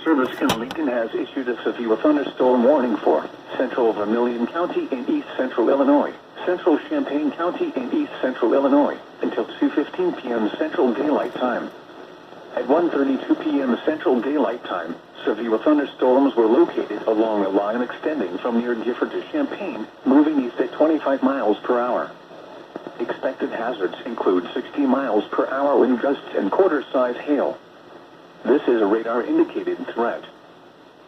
Service in Lincoln has issued a severe thunderstorm warning for central Vermilion County in east central Illinois, central Champaign County in east central Illinois, until 2:15 p.m. Central Daylight Time. At 1:32 p.m. Central Daylight Time, severe thunderstorms were located along a line extending from near Gifford to Champaign, moving east at 25 miles per hour. Expected hazards include 60 miles per hour wind gusts and quarter-size hail. This is a radar-indicated threat.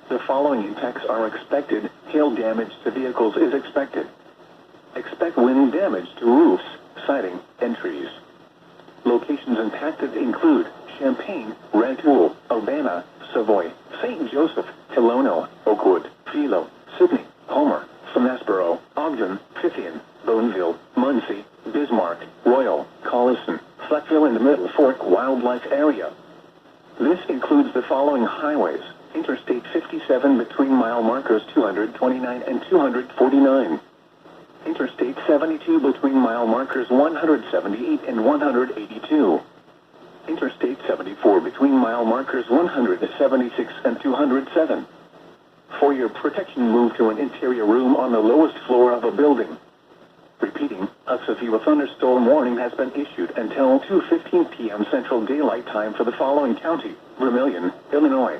The following impacts are expected. Hail damage to vehicles is expected. Expect wind damage to roofs, siding, and trees. Locations impacted include Champaign, Rantoul, Urbana, Savoy, St. Joseph, Hilono, Oakwood, Philo, Sydney, Homer, Finasboro, Ogden, Fithian, Boneville, Muncie, Bismarck, Royal, Collison, Fleckville, and the Middle Fork Wildlife Area. This includes the following highways: Interstate 57 between mile markers 229 and 249. Interstate 72 between mile markers 178 and 182. Interstate 74 between mile markers 176 and 207. For your protection, move to an interior room on the lowest floor of a building. Repeating, a severe thunderstorm warning has been issued until 2:15 p.m. Central Daylight Time for the following county: Vermilion, Illinois.